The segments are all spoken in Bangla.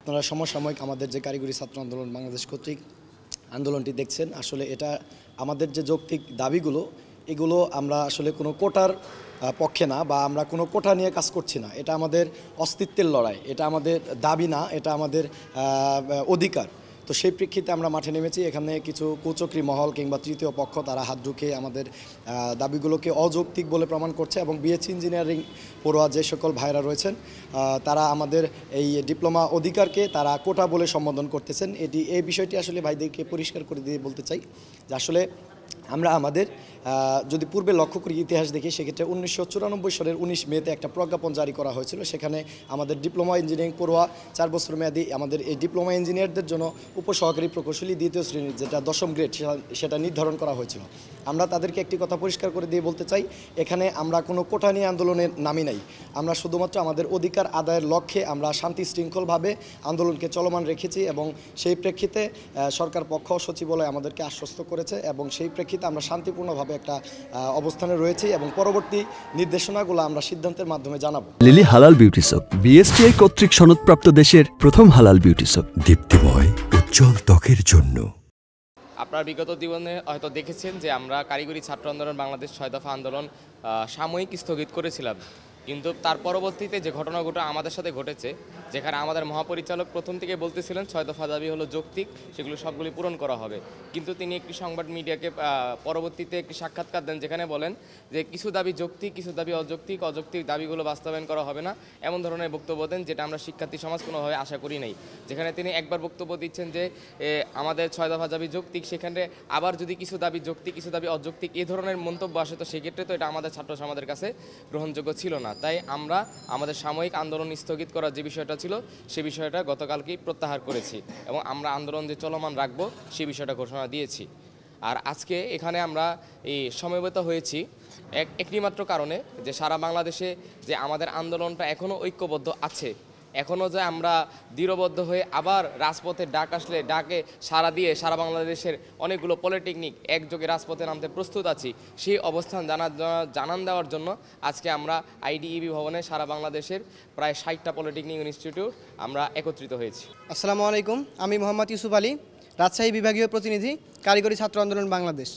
আপনারা সমসাময়িক আমাদের যে কারিগরি ছাত্র আন্দোলন বাংলাদেশ কর্তৃক আন্দোলনটি দেখছেন, আসলে এটা আমাদের যে যৌক্তিক দাবিগুলো, এগুলো আমরা আসলে কোনো কোটার পক্ষে না, বা আমরা কোনো কোটা নিয়ে কাজ করছি না। এটা আমাদের অস্তিত্বের লড়াই, এটা আমাদের দাবি না, এটা আমাদের অধিকার। তো সেই প্রেক্ষিতে আমরা মাঠে নেমেছি। এখানে কিছু কুচক্রী মহল কিংবা তৃতীয় পক্ষ তারা হাত ঢুকে আমাদের দাবিগুলোকে অযৌক্তিক বলে প্রমাণ করছে, এবং বিএসসি ইঞ্জিনিয়ারিং পড়ুয়া যে সকল ভাইরা রয়েছেন তারা আমাদের এই ডিপ্লোমা অধিকারকে তারা কোটা বলে সম্বোধন করতেছেন। এই বিষয়টি আসলে ভাইদেরকে পরিষ্কার করে দিয়ে বলতে চাই যে আসলে আমরা আমাদের যদি পূর্বে লক্ষ্য করি, ইতিহাস দেখি, সেক্ষেত্রে 1994 সালের 19 মেতে একটা প্রজ্ঞাপন জারি করা হয়েছিল। সেখানে আমাদের ডিপ্লোমা ইঞ্জিনিয়ারিং পড়ুয়া 4 বছর মেয়াদী আমাদের এই ডিপ্লোমা ইঞ্জিনিয়ারদের জন্য উপসহকারী প্রকৌশলী 2য় শ্রেণীর যেটা 10ম গ্রেড সেটা নির্ধারণ করা হয়েছিল। আমরা তাদেরকে একটি কথা পরিষ্কার করে দিয়ে বলতে চাই, এখানে আমরা কোনো কোটা নিয়ে আন্দোলনের নামি নাই। আমরা শুধুমাত্র আমাদের অধিকার আদায়ের লক্ষ্যে আমরা শান্তি শৃঙ্খলভাবে আন্দোলনকে চলমান রেখেছি, এবং সেই প্রেক্ষিতে সরকার পক্ষ সচিবালয় আমাদেরকে আশ্বস্ত করেছে, এবং সেই প্রেক্ষিতে আমরা শান্তিপূর্ণভাবে একটা অবস্থানে রয়েছি, এবং পরবর্তী নির্দেশনাগুলো আমরা সিদ্ধান্তের মাধ্যমে জানাবো। লিলি হালাল বিউটি সোপ, বিএসটিআই কর্তৃক সনদপ্রাপ্ত দেশের প্রথম হালাল বিউটি সোপ, দীপ্তিময় উজ্জ্বল ত্বকের জন্য। আপনারা বিগত জীবনে হয়তো দেখেছেন যে আমরা কারিগরি ছাত্র আন্দোলন বাংলাদেশ 6 দফা আন্দোলন সাময়িক স্থগিত করেছিলাম, কিন্তু তার পরবর্তীতে যে ঘটনাগুলো আমাদের সাথে ঘটেছে, যেখানে আমাদের মহাপরিচালক প্রথম থেকে বলতেছিলেন 6 দফা দাবি হলো যৌক্তিক, সেগুলো সবগুলি পূরণ করা হবে, কিন্তু তিনি একটি সংবাদ মিডিয়াকে পরবর্তীতে একটি সাক্ষাৎকার দেন, যেখানে বলেন যে কিছু দাবি যৌক্তিক, কিছু দাবি অযৌক্তিক, অযৌক্তিক দাবিগুলো বাস্তবায়ন করা হবে না, এমন ধরনের বক্তব্য দেন, যেটা আমরা শিক্ষার্থী সমাজ কোনোভাবে আশা করি নাই। যেখানে তিনি একবার বক্তব্য দিচ্ছেন যে আমাদের 6 দফা দাবি যৌক্তিক, সেখানে আবার যদি কিছু দাবি যৌক্তিক, কিছু দাবি অযৌক্তিক এই ধরনের মন্তব্য আসে, তো সেক্ষেত্রে তো এটা আমাদের ছাত্র সমাজের কাছে গ্রহণযোগ্য ছিল না। তাই আমরা আমাদের সাময়িক আন্দোলন স্থগিত করার যে বিষয়টা ছিল, সে বিষয়টা গতকালকেই প্রত্যাহার করেছি, এবং আমরা আন্দোলন যে চলমান রাখবো সেই বিষয়টা ঘোষণা দিয়েছি। আর আজকে এখানে আমরা এই সমবেত হয়েছি একটি মাত্র কারণে, যে সারা বাংলাদেশে যে আমাদের আন্দোলনটা এখনও ঐক্যবদ্ধ আছে, এখনও যে আমরা দৃঢ়বদ্ধ হয়ে আবার রাজপথে ডাক আসলে ডাকে সাড়া দিয়ে সারা বাংলাদেশের অনেকগুলো পলিটেকনিক একযোগে রাজপথে নামতে প্রস্তুত আছি, সেই অবস্থান জানান দেওয়ার জন্য আজকে আমরা আইডিইবি ভবনে সারা বাংলাদেশের প্রায় 60টা পলিটেকনিক ইনস্টিটিউট আমরা একত্রিত হয়েছি। আসসালামু আলাইকুম, আমি মোহাম্মদ ইউসুফ আলী, রাজশাহী বিভাগীয় প্রতিনিধি, কারিগরি ছাত্র আন্দোলন বাংলাদেশ।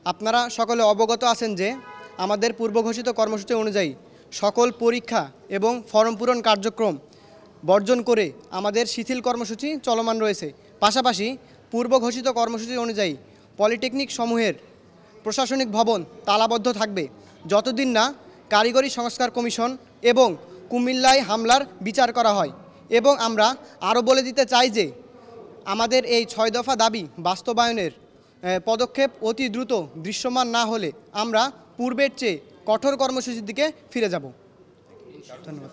আপনারা সকলে অবগত আছেন যে আমাদের পূর্বঘোষিত কর্মসূচি অনুযায়ী সকল পরীক্ষা এবং ফর্ম পূরণ কার্যক্রম বর্জন করে আমাদের শিথিল কর্মসূচি চলমান রয়েছে। পাশাপাশি পূর্বঘোষিত কর্মসূচি অনুযায়ী পলিটেকনিক সমূহের প্রশাসনিক ভবন তালাবদ্ধ থাকবে যতদিন না কারিগরি সংস্কার কমিশন এবং কুমিল্লায় হামলার বিচার করা হয়। এবং আমরা আরও বলে দিতে চাই যে আমাদের এই 6 দফা দাবি বাস্তবায়নের পদক্ষেপ অতি দ্রুত দৃশ্যমান না হলে আমরা পূর্বের চেয়ে কঠোর কর্মসূচির দিকে ফিরে যাব। ধন্যবাদ।